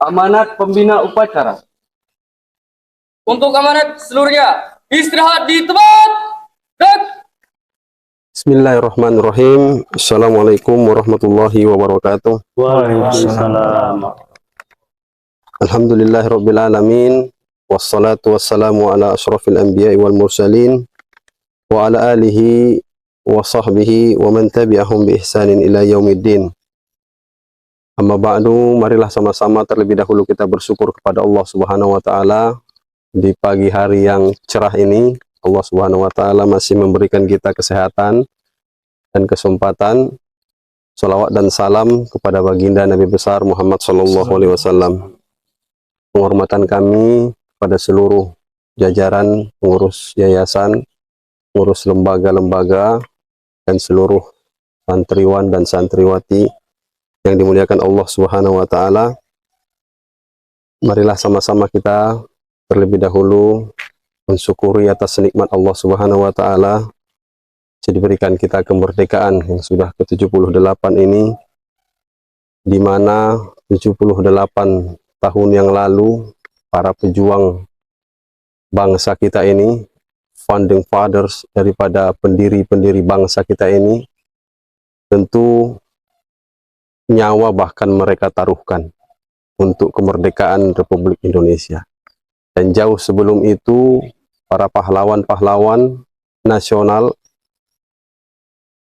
Amanat pembina upacara. Untuk amanat seluruhnya, istirahat di tempat. Gerak. Bismillahirrahmanirrahim. Assalamualaikum warahmatullahi wabarakatuh. Waalaikumsalam. Alhamdulillahirabbil alamin. Wassalatu wassalamu ala asyrafil anbiya'i wal mursalin wa ala alihi wa sahbihi wa man tabi'ahum bi ihsanin ila yaumiddin. Amma ba'du, marilah sama-sama terlebih dahulu kita bersyukur kepada Allah Subhanahu wa taala di pagi hari yang cerah ini. Allah Subhanahu wa taala masih memberikan kita kesehatan dan kesempatan. Salawat dan salam kepada baginda Nabi besar Muhammad sallallahu alaihi wasallam. Penghormatan kami pada seluruh jajaran pengurus yayasan, pengurus lembaga-lembaga, dan seluruh santriwan dan santriwati yang dimuliakan Allah Subhanahu wa taala. Marilah sama-sama kita terlebih dahulu mensyukuri atas nikmat Allah Subhanahu wa taala diberikan kita kemerdekaan yang sudah ke-78 ini, di mana 78 tahun yang lalu para pejuang bangsa kita ini, founding fathers daripada pendiri-pendiri bangsa kita ini, tentu nyawa bahkan mereka taruhkan untuk kemerdekaan Republik Indonesia. Dan jauh sebelum itu, para pahlawan-pahlawan nasional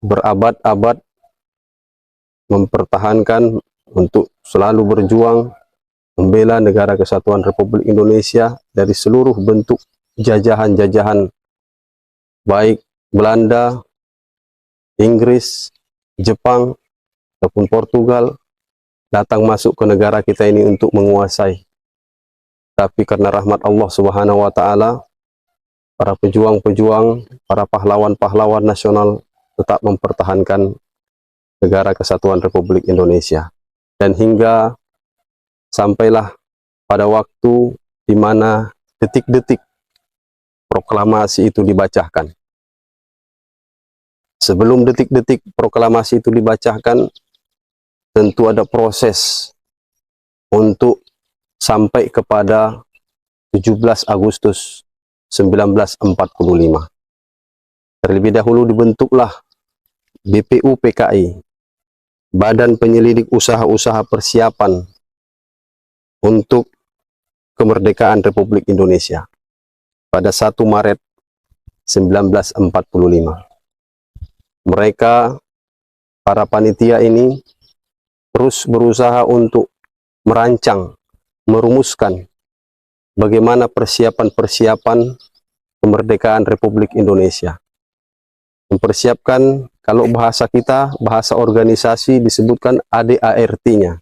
berabad-abad mempertahankan untuk selalu berjuang membela negara kesatuan Republik Indonesia dari seluruh bentuk jajahan-jajahan, baik Belanda, Inggris, Jepang, ataupun Portugal datang masuk ke negara kita ini untuk menguasai. Tapi karena rahmat Allah Subhanahu wa taala, para pejuang-pejuang, para pahlawan-pahlawan nasional tetap mempertahankan negara kesatuan Republik Indonesia. Dan hingga sampailah pada waktu di mana detik-detik proklamasi itu dibacakan. Sebelum detik-detik proklamasi itu dibacakan, tentu ada proses untuk sampai kepada 17 Agustus 1945. Terlebih dahulu dibentuklah BPUPKI, Badan Penyelidik Usaha-Usaha Persiapan untuk Kemerdekaan Republik Indonesia pada 1 Maret 1945. Mereka, para panitia ini, terus berusaha untuk merancang, merumuskan bagaimana persiapan-persiapan kemerdekaan Republik Indonesia. Mempersiapkan, kalau bahasa kita, bahasa organisasi disebutkan ADART-nya,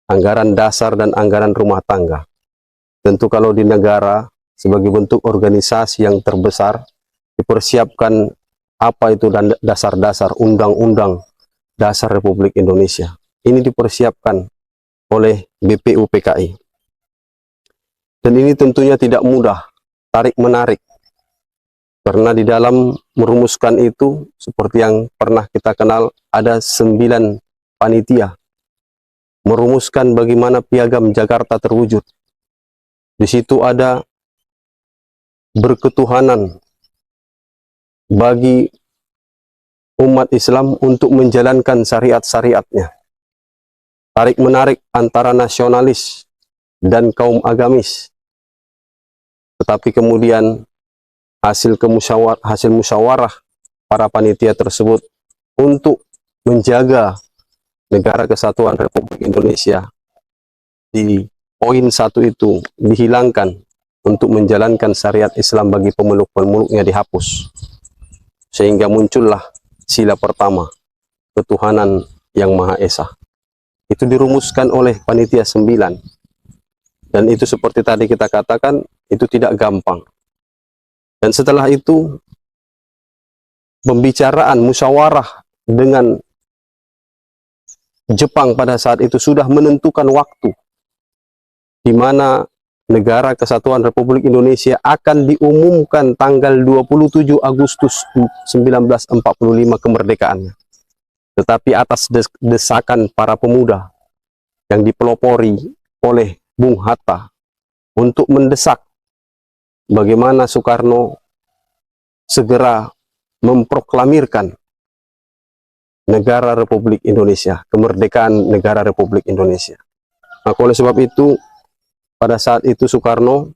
anggaran dasar dan anggaran rumah tangga. Tentu kalau di negara, sebagai bentuk organisasi yang terbesar, dipersiapkan apa itu dasar-dasar undang-undang dasar Republik Indonesia. Ini dipersiapkan oleh BPUPKI. Dan ini tentunya tidak mudah, tarik-menarik. Karena di dalam merumuskan itu, seperti yang pernah kita kenal, ada 9 panitia merumuskan bagaimana piagam Jakarta terwujud. Di situ ada berketuhanan bagi umat Islam untuk menjalankan syariat-syariatnya. Tarik-menarik antara nasionalis dan kaum agamis. Tetapi kemudian hasil musyawarah para panitia tersebut untuk menjaga negara kesatuan Republik Indonesia, di poin 1 itu dihilangkan untuk menjalankan syariat Islam bagi pemeluk-pemeluknya dihapus, sehingga muncullah sila pertama, ketuhanan yang Maha Esa. Itu dirumuskan oleh panitia 9, dan itu seperti tadi kita katakan, itu tidak gampang. Dan setelah itu, pembicaraan musyawarah dengan Jepang pada saat itu sudah menentukan waktu di mana negara kesatuan Republik Indonesia akan diumumkan tanggal 27 Agustus 1945 kemerdekaannya. Tetapi atas desakan para pemuda yang dipelopori oleh Bung Hatta untuk mendesak bagaimana Soekarno segera memproklamirkan negara Republik Indonesia, kemerdekaan negara Republik Indonesia. Maka oleh sebab itu, pada saat itu Soekarno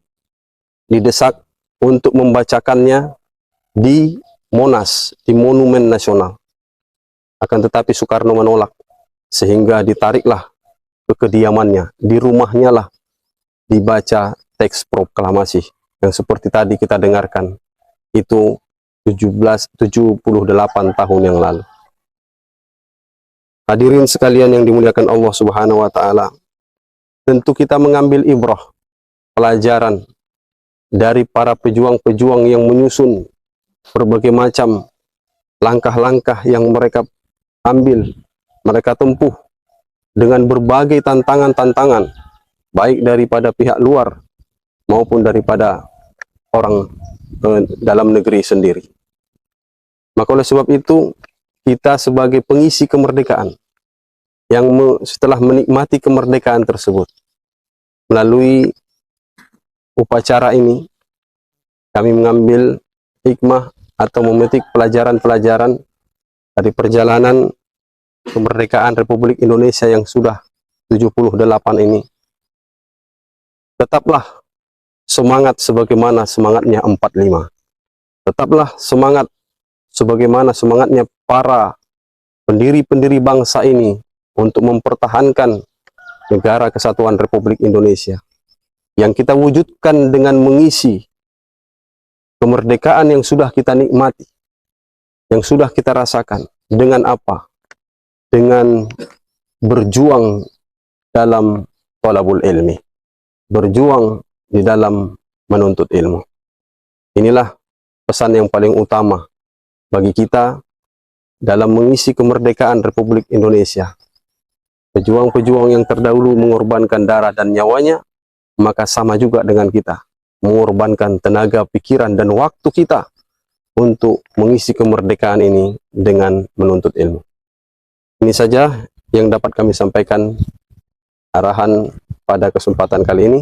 didesak untuk membacakannya di Monas, di Monumen Nasional. Akan tetapi Soekarno menolak, sehingga ditariklah ke kediamannya. Di rumahnya lah dibaca teks proklamasi yang seperti tadi kita dengarkan, itu 78 tahun yang lalu. Hadirin sekalian yang dimuliakan Allah Subhanahu wa taala, tentu kita mengambil ibrah, pelajaran dari para pejuang-pejuang yang menyusun berbagai macam langkah-langkah yang mereka ambil, mereka tempuh dengan berbagai tantangan-tantangan, baik daripada pihak luar maupun daripada orang dalam negeri sendiri. Maka oleh sebab itu, kita sebagai pengisi kemerdekaan yang setelah menikmati kemerdekaan tersebut, melalui upacara ini kami mengambil hikmah atau memetik pelajaran-pelajaran dari perjalanan kemerdekaan Republik Indonesia yang sudah 78 ini. Tetaplah semangat sebagaimana semangatnya 45. Tetaplah semangat sebagaimana semangatnya para pendiri-pendiri bangsa ini untuk mempertahankan negara kesatuan Republik Indonesia, yang kita wujudkan dengan mengisi kemerdekaan yang sudah kita nikmati, yang sudah kita rasakan. Dengan apa? Dengan berjuang dalam thalabul ilmi, berjuang di dalam menuntut ilmu. Inilah pesan yang paling utama bagi kita dalam mengisi kemerdekaan Republik Indonesia. Pejuang-pejuang yang terdahulu mengorbankan darah dan nyawanya, maka sama juga dengan kita, mengorbankan tenaga, pikiran, dan waktu kita untuk mengisi kemerdekaan ini dengan menuntut ilmu. Ini saja yang dapat kami sampaikan arahan pada kesempatan kali ini.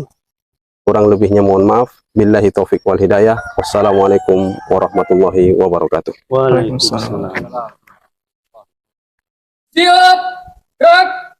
Kurang lebihnya mohon maaf. Billahi taufik wal hidayah. Wassalamualaikum warahmatullahi wabarakatuh. Waalaikumsalam. Siap, gerak.